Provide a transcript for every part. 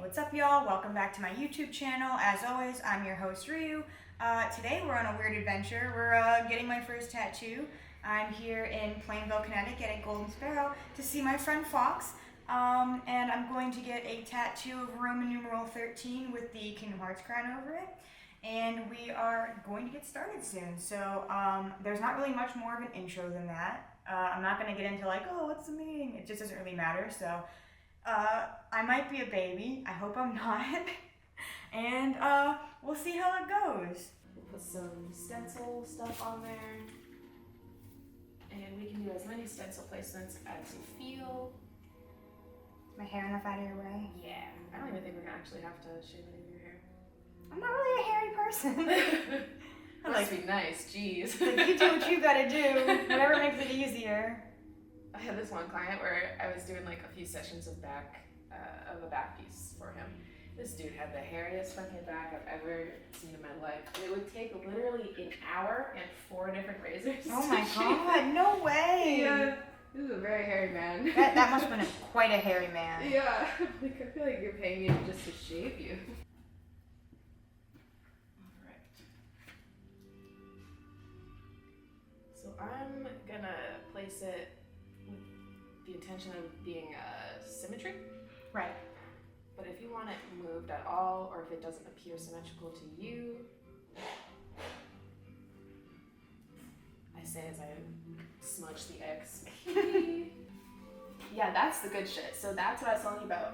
What's up, y'all? Welcome back to my YouTube channel. As always, I'm your host, Ryu. Today we're on a weird adventure. We're getting my first tattoo. I'm here in Plainville, Connecticut at Golden Sparrow to see my friend Fox. And I'm going to get a tattoo of Roman numeral 13 with the Kingdom Hearts crown over it. And we are going to get started soon. So there's not really much more of an intro than that. I'm not going to get into like, oh, what's the meaning? It just doesn't really matter. So I might be a baby. I hope I'm not. And we'll see how it goes. We'll put some stencil stuff on there. And we can do as many stencil placements as you feel. My hair enough out of your way? Yeah. I don't even think we're gonna actually have to shave any of your hair. I'm not really a hairy person. Must be nice, jeez. Like, you do what you gotta do, whatever makes it easier. I had this one client where I was doing like a few sessions of a back piece for him. This dude had the hairiest fucking back I've ever seen in my life. It would take literally an hour and 4 different razors. Oh my god, no way! Yeah. This is a very hairy man. That must have been quite a hairy man. Yeah. Like, I feel like you're paying me just to shave you. Alright. So I'm gonna place it with the intention of being symmetry. Right. But if you want it moved at all, or if it doesn't appear symmetrical to you, I say as I smudge the X. Yeah, that's the good shit. So that's what I was telling you about.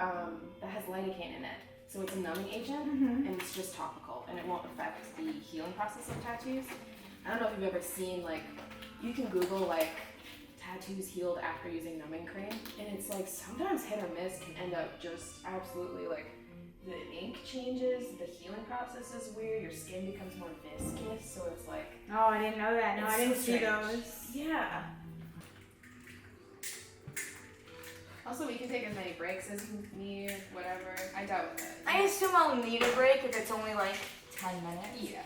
That has lidocaine in it. So it's a numbing agent, and it's just topical, and it won't affect the healing process of tattoos. I don't know if you've ever seen, like, you can Google, like, tattoos healed after using numbing cream, and it's like sometimes hit or miss can end up just absolutely like the ink changes, the healing process is weird, your skin becomes more viscous, so it's like, Oh, I didn't know that. No, I didn't see strange. those. Yeah. Also, we can take as many breaks as you need, whatever. I doubt that. I assume I'll need a break if it's only like 10 minutes. Yeah.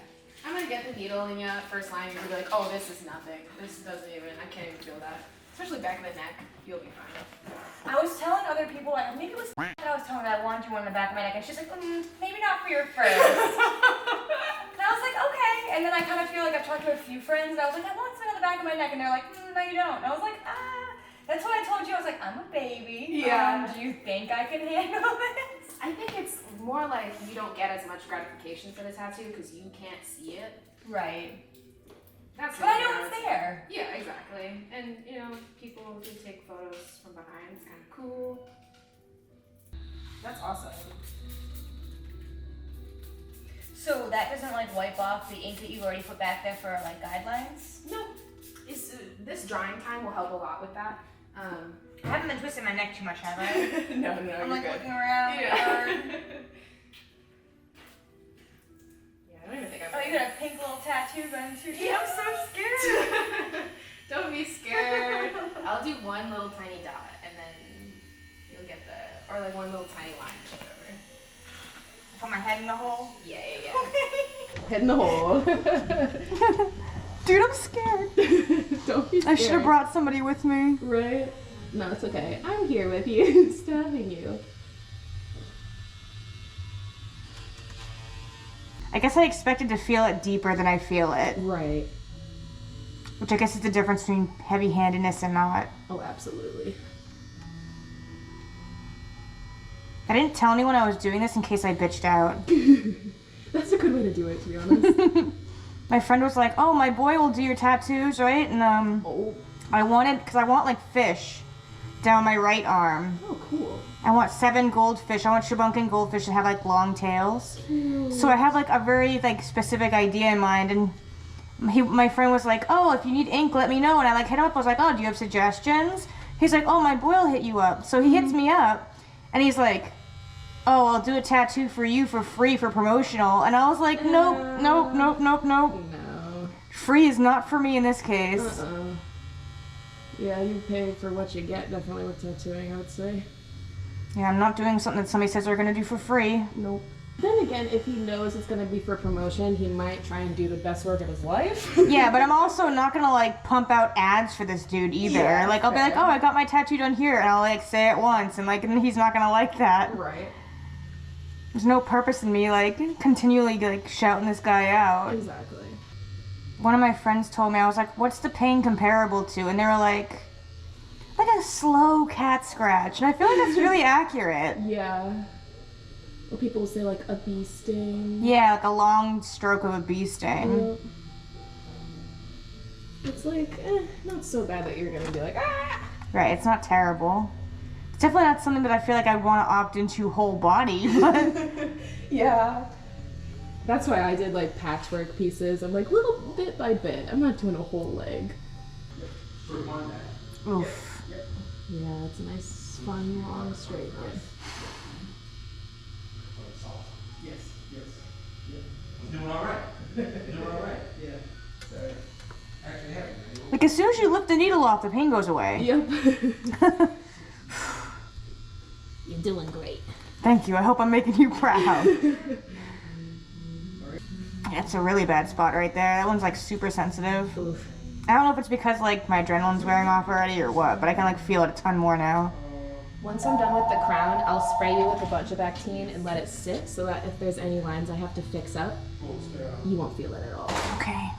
I'm gonna get the needle in you. First line, you're gonna be like, oh, this is nothing. This doesn't even, I can't even feel that. Especially back of the neck, you'll be fine. I was telling other people, like, maybe it was that I was telling that I wanted you one in the back of my neck, and she's like, maybe not for your first. And I was like, okay. And then I kind of feel like I've talked to a few friends, and I was like, I want something on the back of my neck, and they're like, no, you don't. And I was like, that's what I told you. I was like, I'm a baby. Yeah. Do you think I can handle this? I think it's more like you don't get as much gratification for the tattoo because you can't see it. Right. That's But I know it's there. Yeah, exactly. And, you know, people do take photos from behind. It's kind of cool. That's awesome. So that doesn't like wipe off the ink that you've already put back there for like guidelines? No. This drying time will help a lot with that. I haven't been twisting my neck too much, have I? No, I'm you're like good. looking around. Yeah. Hard. Yeah, I don't even think I've... Oh, you got a pink little tattoo then too. Yeah, I'm so scared. Don't be scared. I'll do one little tiny dot and then you'll get the, or like one little tiny line or whatever. Put my head in the hole? Yeah. Head in the hole. Dude, I'm scared. Don't be scared. I should have brought somebody with me. Right? No, it's okay. I'm here with you, stabbing you. I guess I expected to feel it deeper than I feel it. Right. Which I guess is the difference between heavy-handedness and not. Oh, absolutely. I didn't tell anyone I was doing this in case I bitched out. That's a good way to do it, to be honest. My friend was like, oh, my boy will do your tattoos, right? And I want like fish down my right arm. Oh, cool. I want 7 goldfish. I want Shabunkin goldfish that have like long tails. So I have like a very like specific idea in mind, and my friend was like, oh, if you need ink, let me know. And I like hit him up. I was like, oh, do you have suggestions? He's like, oh, my boy will hit you up. So he hits me up, and he's like, oh, I'll do a tattoo for you for free for promotional. And I was like, nope. No. Free is not for me in this case. Yeah, you pay for what you get, definitely with tattooing, I would say. Yeah, I'm not doing something that somebody says they're going to do for free. Nope. Then again, if he knows it's going to be for promotion, he might try and do the best work of his life. Yeah, but I'm also not going to like pump out ads for this dude either. Yeah, like I'll be like, oh, I got my tattoo done here, and I'll like say it once, and like he's not going to like that. Right. There's no purpose in me like continually like shouting this guy out. Exactly. One of my friends told me, I was like, what's the pain comparable to? And they were like a slow cat scratch. And I feel like that's really accurate. Yeah. Or people will say like a bee sting. Yeah, like a long stroke of a bee sting. Yep. It's like, not so bad that you're gonna be like, ah! Right, it's not terrible. It's definitely not something that I feel like I want to opt into whole body, but... Yeah. That's why I did like patchwork pieces. I'm like little bit by bit. I'm not doing a whole leg. Oof. Yeah, it's a nice, fun, long, straight leg. Doing all right. Doing all right. Yeah. Sorry. Actually, Like, as soon as you lift the needle off, the pain goes away. Yep. You're doing great. Thank you. I hope I'm making you proud. That's a really bad spot right there. That one's, like, super sensitive. Oof. I don't know if it's because, like, my adrenaline's wearing off already or what, but I can, like, feel it a ton more now. Once I'm done with the crown, I'll spray you with a bunch of Actine and let it sit so that if there's any lines I have to fix up, you won't feel it at all. Okay.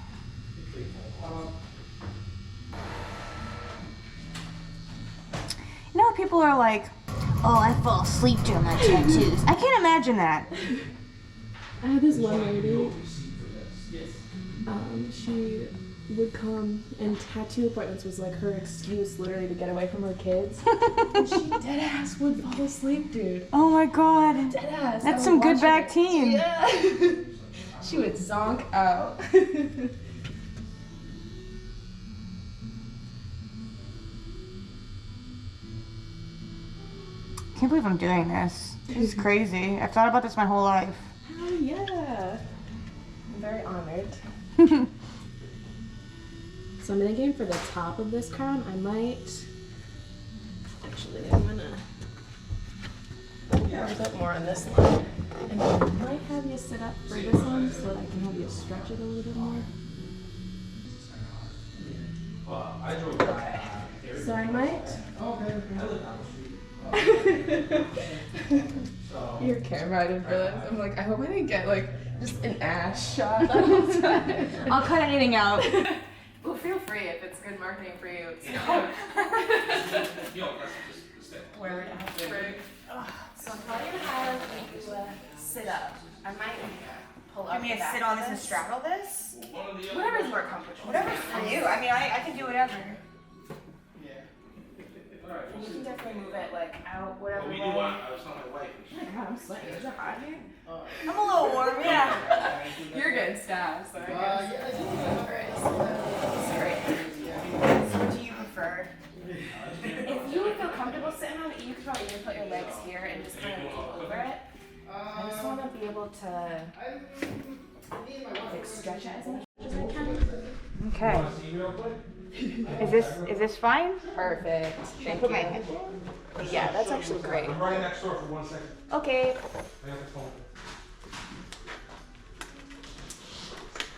You know, people are like, oh, I fall asleep during my tattoos. I can't imagine that. I had this one lady, she would come and tattoo appointments was like her excuse literally to get away from her kids. And she dead ass would fall asleep, dude. Oh my god. Dead ass. That's some good back team. Yeah. She would zonk out. I can't believe I'm doing this. This is crazy. I've thought about this my whole life. Oh yeah. I'm very honored. So I'm thinking for the top of this crown, I might, actually I'm gonna a bit more on this line. And then I might have you sit up for this one so that I can have you stretch it a little bit more. Okay. So I might. Your camera, I didn't realize. I'm like, I hope I didn't get like just an ass shot the whole time. I'll cut anything out. Well, feel free if it's good marketing for you. Where So I'm probably gonna have you sit up. I might pull up. You mean the back sit on of this and straddle this? Whatever's more comfortable. Whatever's for you. I mean, I can do whatever. And you can definitely move it like out, whatever way. I was telling my wife. Oh my god, I'm sweating. Is it hot here? I'm a little warm, yeah. You're good, staff. So I guess. Alright, so that's great. So what do you prefer? If you would feel comfortable sitting on it, you could probably even put your legs here and just kind of lean over it. I just want to be able to like stretch it as much as I can. Okay. Is this fine? Perfect. Thank Put my you. head. Yeah, that's actually great. I'm right next door for 1 second. Okay. I have the phone.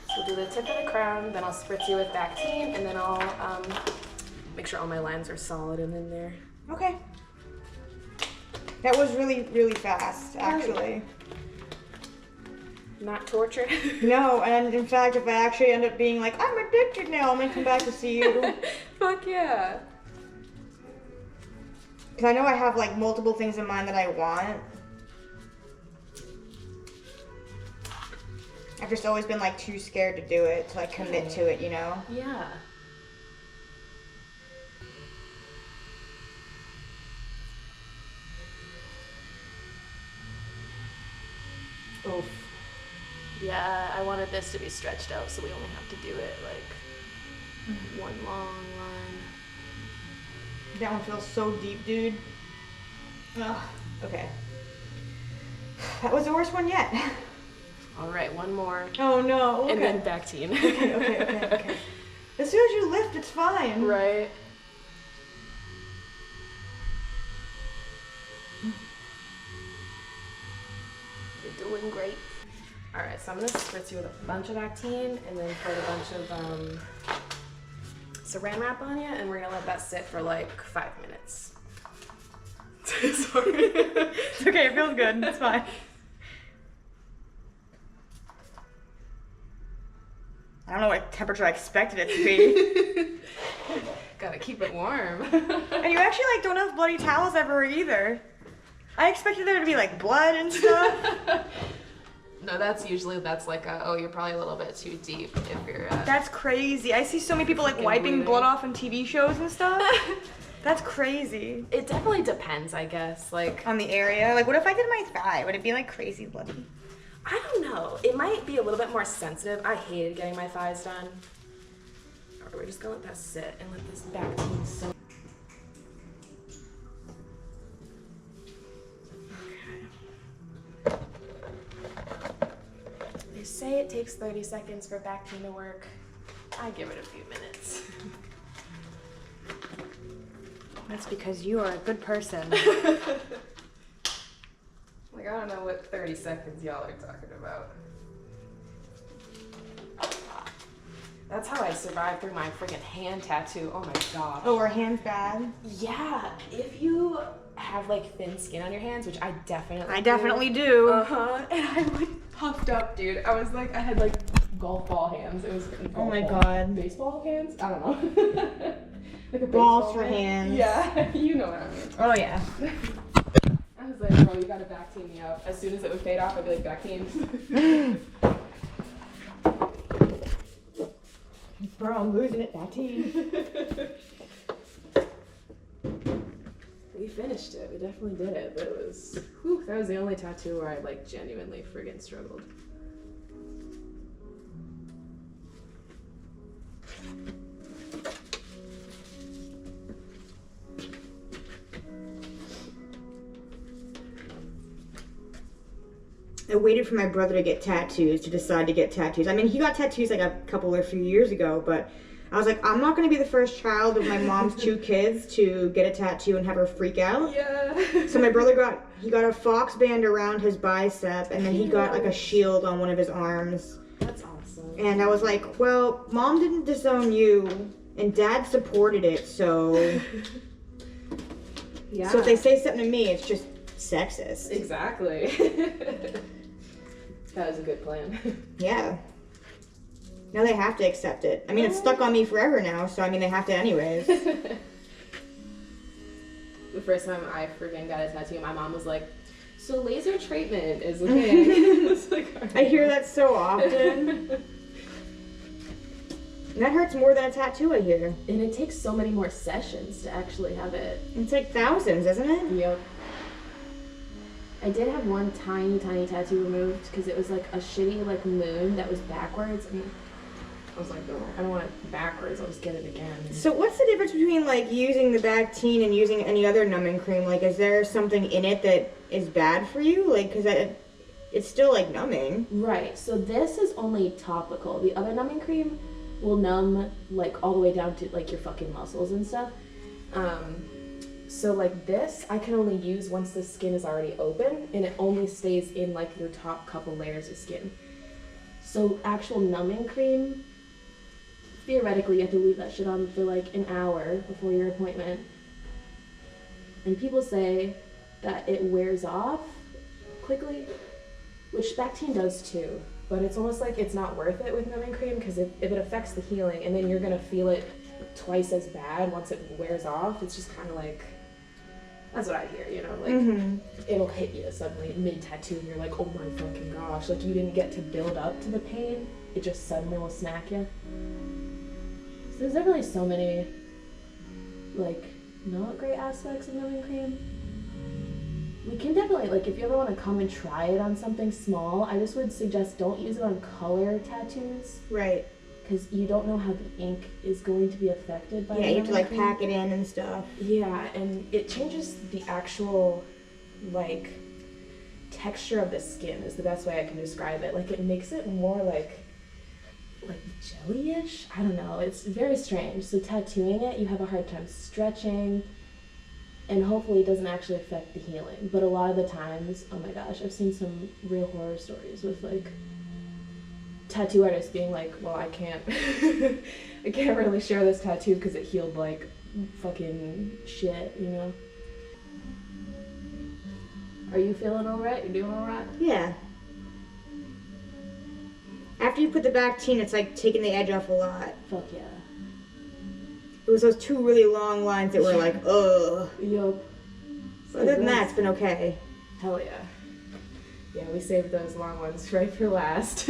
So we'll do the tip of the crown, then I'll spritz you with Bactine, and then I'll make sure all my lines are solid and in there. Okay. That was really, really fast, actually. Not torture. No, and in fact, if I actually end up being like, I'm addicted now, I'm gonna come back to see you. Fuck yeah. Because I know I have like multiple things in mind that I want. I've just always been like too scared to do it, to like commit to it, you know? Yeah. Oof. Yeah, I wanted this to be stretched out so we only have to do it like one long line. That one feels so deep, dude. Ugh. Okay. That was the worst one yet. All right, one more. Oh no. Okay. And then Bactine. Okay. As soon as you lift, it's fine. Right. You're doing great. All right, so I'm gonna spritz you with a bunch of Actine and then put a bunch of saran wrap on you, and we're gonna let that sit for like 5 minutes. Sorry. It's okay, it feels good. It's fine. I don't know what temperature I expected it to be. Gotta keep it warm. And you actually like don't have bloody towels everywhere either. I expected there to be like blood and stuff. No, that's like oh, you're probably a little bit too deep if you're That's crazy. I see so many people like Fucking wiping bleeding. blood off on TV shows and stuff. That's crazy. It definitely depends, I guess. Like, On the area. Like what if I did my thigh? Would it be like crazy bloody? I don't know. It might be a little bit more sensitive. I hated getting my thighs done. Or we're just gonna let that sit and let this back team soak. They say it takes 30 seconds for back team to work. I give it a few minutes. That's because you are a good person. Like, I don't know what 30 seconds y'all are talking about. That's how I survived through my freaking hand tattoo. Oh my gosh. Oh, are hands bad? Yeah, if you have like thin skin on your hands, which I definitely do. Uh-huh. And I like puffed up, dude. I was like, I had like golf ball hands. It was Oh my golf ball. God. Baseball hands? I don't know. Like a Balls baseball for hand. hands. Yeah, you know what I mean. Oh yeah. I was like, bro, you gotta back team me up. As soon as it would fade off, I'd be like, back team. Bro, I'm losing it. That team. We finished it. We definitely did it. But it was, whew, that was the only tattoo where I like genuinely friggin' struggled. I waited for my brother to get tattoos to decide to get tattoos. I mean, he got tattoos like a couple or few years ago, but I was like, I'm not going to be the first child of my mom's 2 kids to get a tattoo and have her freak out. Yeah. So my brother got a fox band around his bicep, and then he got like a shield on one of his arms. That's awesome. And I was like, well, mom didn't disown you, and dad supported it, so... Yeah. So if they say something to me, it's just sexist. Exactly. That was a good plan. Yeah. Now they have to accept it. I mean, it's stuck on me forever now, so I mean, they have to anyways. The first time I freaking got a tattoo, my mom was like, so laser treatment is okay. It's like, all right. I hear that so often. And that hurts more than a tattoo, I hear. And it takes so many more sessions to actually have it. It's like thousands, isn't it? Yep. I did have one tiny tattoo removed because it was like a shitty like moon that was backwards, and I was like, no, I don't want it backwards. I'll just get it again. So what's the difference between like using the Bactine and using any other numbing cream? Like, is there something in it that is bad for you? Like, because it's still like numbing. Right. So this is only topical. The other numbing cream will numb like all the way down to like your fucking muscles and stuff. So like this, I can only use once the skin is already open, and it only stays in like your top couple layers of skin. So actual numbing cream, theoretically, you have to leave that shit on for like an hour before your appointment. And people say that it wears off quickly, which Bactine does too. But it's almost like it's not worth it with numbing cream because if it affects the healing, and then you're gonna feel it twice as bad once it wears off. It's just kind of like, that's what I hear, you know, like it'll hit you suddenly mid-tattoo and you're like, oh my fucking gosh, like you didn't get to build up to the pain, it just suddenly will smack you. So there's definitely so many like not great aspects of numbing cream. We can definitely, like, if you ever want to come and try it on something small, I just would suggest don't use it on color tattoos. Right. Because you don't know how the ink is going to be affected by Yeah, you have to like cream. pack it in and stuff. Yeah, and it changes the actual, like, texture of the skin is the best way I can describe it. Like, it makes it more like jelly-ish? I don't know. It's very strange. So tattooing it, you have a hard time stretching, and hopefully it doesn't actually affect the healing. But a lot of the times, oh my gosh, I've seen some real horror stories with, like, tattoo artists being like, well, I can't I can't really share this tattoo because it healed like fucking shit, you know? Are you feeling alright? You doing alright? Yeah. After you put the Bactine, it's like taking the edge off a lot. Fuck yeah. It was those 2 really long lines that were like, ugh. Yup. Other than that, it's been okay. Hell yeah. Yeah, we saved those long ones right for last.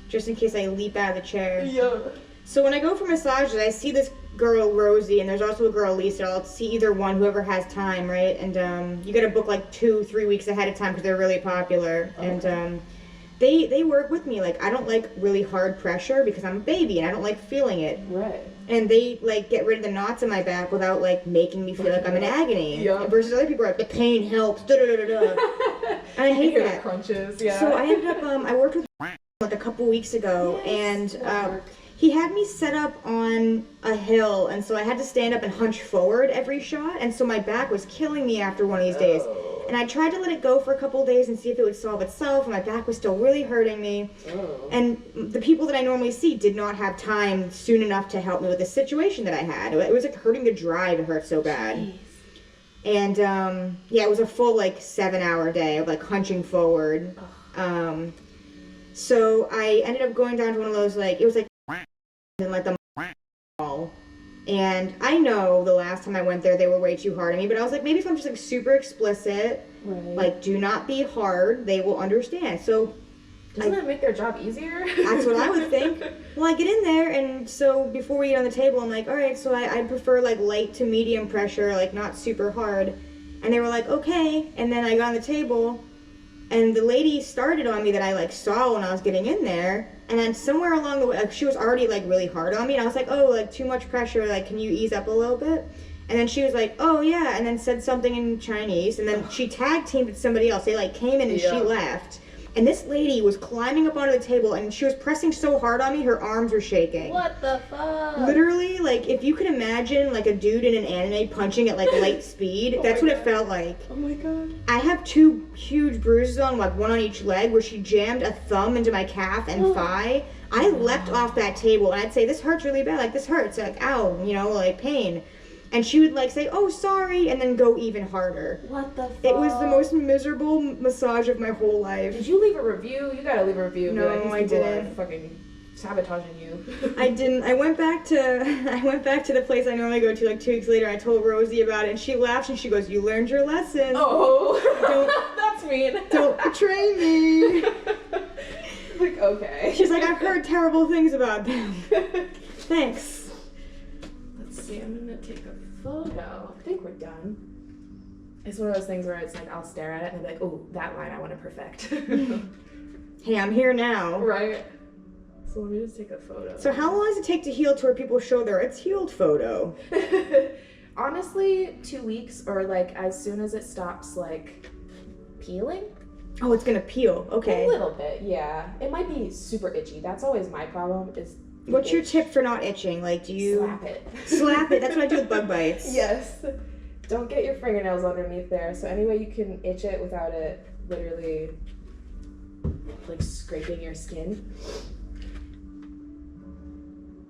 Just in case I leap out of the chair. Yup. So when I go for massages, I see this girl, Rosie, and there's also a girl, Lisa. I'll see either one, whoever has time, right? And you gotta book like 2-3 weeks ahead of time because they're really popular. Okay. And they work with me. Like, I don't like really hard pressure because I'm a baby and I don't like feeling it. Right. And they like get rid of the knots in my back without like making me feel like I'm in agony. Yep. Versus other people are like, the pain helps, da da da da da. And I hate that. Crunches, yeah. So I ended up, I worked with like a couple weeks ago, yes. and he had me set up on a hill, and so I had to stand up and hunch forward every shot, and so my back was killing me after one of these days. And I tried to let it go for a couple days and see if it would solve itself, and my back was still really hurting me. Oh. And the people that I normally see did not have time soon enough to help me with the situation that I had. It was like hurting to drive, it hurt so bad. Jeez. And yeah, it was a full like 7-hour day of like hunching forward. So I ended up going down to one of those like, it was like in like the mall. And I know the last time I went there, they were way too hard on me, but I was like, maybe if I'm just like super explicit, right. Like do not be hard, they will understand. So doesn't that make their job easier? That's what I would think. Well, I get in there, and so before we get on the table, I'm like, all right, so I prefer like light to medium pressure, like not super hard. And they were like, okay. And then I got on the table, and the lady started on me that I like saw when I was getting in there. And then somewhere along the way, like, she was already like really hard on me, and I was like, oh, like too much pressure, like can you ease up a little bit? And then she was like, oh yeah, and then said something in Chinese, and then she tag teamed with somebody else. They like came in and she left. And this lady was climbing up onto the table, and she was pressing so hard on me, her arms were shaking. What the fuck? Literally, like, if you could imagine, like, a dude in an anime punching at, like, light speed, that's what it felt like. Oh my god. I have 2 huge bruises on, like, one on each leg, where she jammed a thumb into my calf and thigh. I leapt off that table, and I'd say, this hurts really bad, like, this hurts, like, ow, you know, like, pain. And she would like say, oh, sorry, and then go even harder. What the fuck? It was the most miserable massage of my whole life. Did you leave a review? You gotta leave a review. No, like, I didn't. Are fucking sabotaging you. I didn't. I went back to the place I normally go to like 2 weeks later. I told Rosie about it, and she laughs and she goes, you learned your lesson. Oh, that's mean. Don't betray me. Like, okay. She's like, I've heard terrible things about them. Thanks. Let's see, I'm gonna take a photo. I think we're done. It's one of those things where it's like I'll stare at it and be like, oh, that line I want to perfect. Hey, I'm here now. Right. So let me just take a photo. So how long does it take to heal to where people show their it's healed photo? Honestly, 2 weeks, or like as soon as it stops like peeling. Oh, it's gonna peel. Okay. A little bit, yeah. It might be super itchy. That's always my problem is what's your tip for not itching? Like, do you... Slap it. Slap it. That's what I do with bug bites. Yes. Don't get your fingernails underneath there. So any way you can itch it without it literally, like, scraping your skin.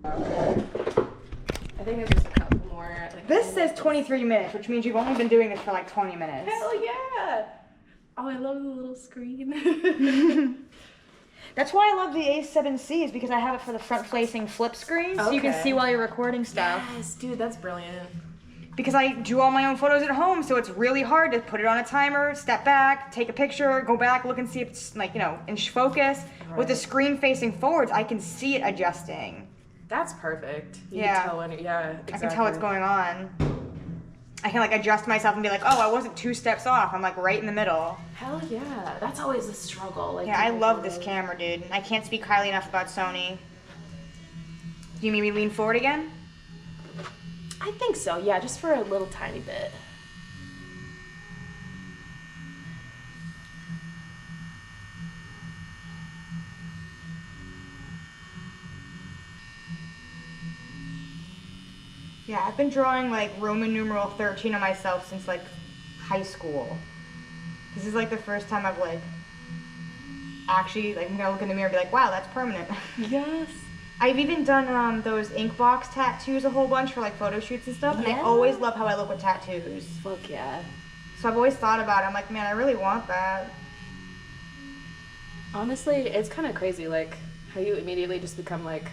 Okay. I think there's just a couple more. Like, this says 23 minutes, which means you've only been doing this for like 20 minutes. Hell yeah! Oh, I love the little screen. That's why I love the A7C, is because I have it for the front-facing flip screen, so you can see while you're recording stuff. Yes, dude, that's brilliant. Because I do all my own photos at home, so it's really hard to put it on a timer, step back, take a picture, go back, look and see if it's, like, you know, in focus. Right. With the screen facing forwards, I can see it adjusting. That's perfect. You yeah. Can tell when exactly. I can tell what's going on. I can like adjust myself and be like, oh, I wasn't 2 steps off. I'm like right in the middle. Hell yeah. That's always a struggle. Like, yeah, I love this camera, dude. I can't speak highly enough about Sony. Do you mean me lean forward again? I think so, yeah, just for a little tiny bit. Yeah, I've been drawing like Roman numeral 13 on myself since like high school. This is like the first time I've like actually like I'm gonna look in the mirror and be like, wow, that's permanent. Yes. I've even done those ink box tattoos a whole bunch for like photo shoots and stuff, and I always love how I look with tattoos. Fuck yeah. So I've always thought about it. I'm like, man, I really want that. Honestly, it's kind of crazy, like, how you immediately just become, like,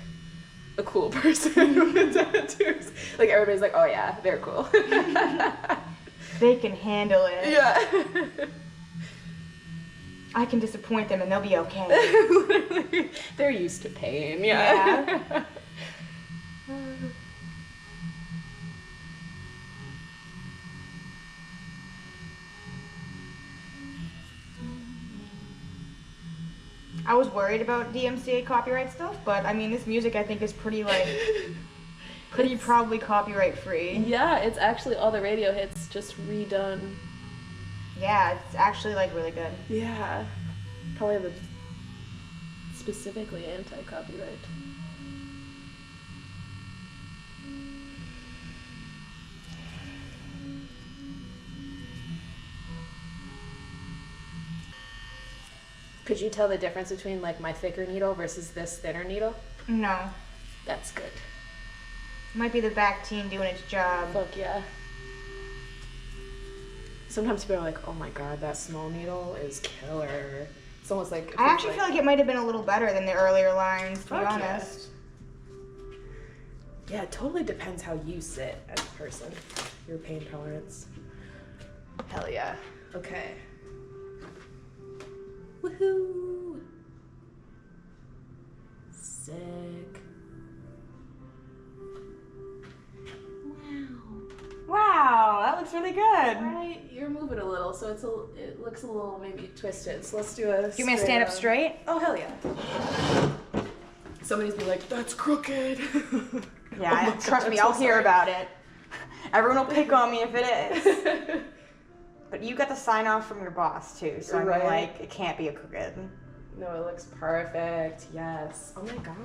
a cool person with tattoos. Like, everybody's like, oh yeah, they're cool. They can handle it. Yeah. I can disappoint them and they'll be okay. Literally, they're used to pain, yeah. I was worried about DMCA copyright stuff, but I mean, this music I think is pretty probably copyright free. Yeah, it's actually all the radio hits just redone. Yeah, it's actually like really good. Yeah. Probably the specifically anti-copyright. Could you tell the difference between like my thicker needle versus this thinner needle? No. That's good. Might be the back team doing its job. Fuck yeah. Sometimes people are like, oh my god, that small needle is killer. It's almost like... I actually feel like it might have been a little better than the earlier lines, to be honest. Yeah, it totally depends how you sit as a person. Your pain tolerance. Hell yeah. Okay. Woohoo! Sick. Wow, that looks really good. Right, you're moving a little, so it looks a little maybe twisted. So let's do a. You want me to stand up straight? Oh hell yeah! Somebody's be like, "That's crooked." Yeah, trust me, I'll hear about it. Everyone will pick on me if it is. But you got the sign off from your boss too, so I mean, like, it can't be a crooked. No, it looks perfect. Yes. Oh my gosh.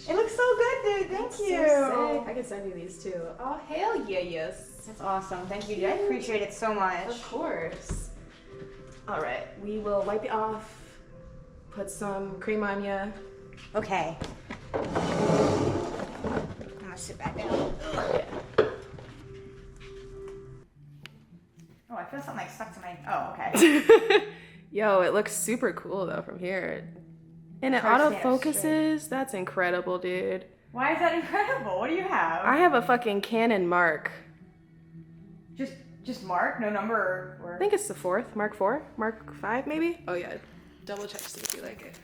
It looks so good, dude. Thank you. So sick. I can send you these too. Oh hell yeah, yes. That's awesome. Thank you, dude. I appreciate it so much. Of course. All right, we will wipe it off. Put some cream on you. Okay. I'm gonna sit back down. Yeah. Oh, I feel something like stuck to my. Oh, okay. Yo, it looks super cool though from here. And it Try to stand up autofocuses. That's incredible, dude. Why is that incredible? What do you have? I have a fucking Canon Mark. Just Mark? No number or... I think it's the 4th. Mark 4? Mark 5 maybe? Oh yeah. Double check to see if you like it.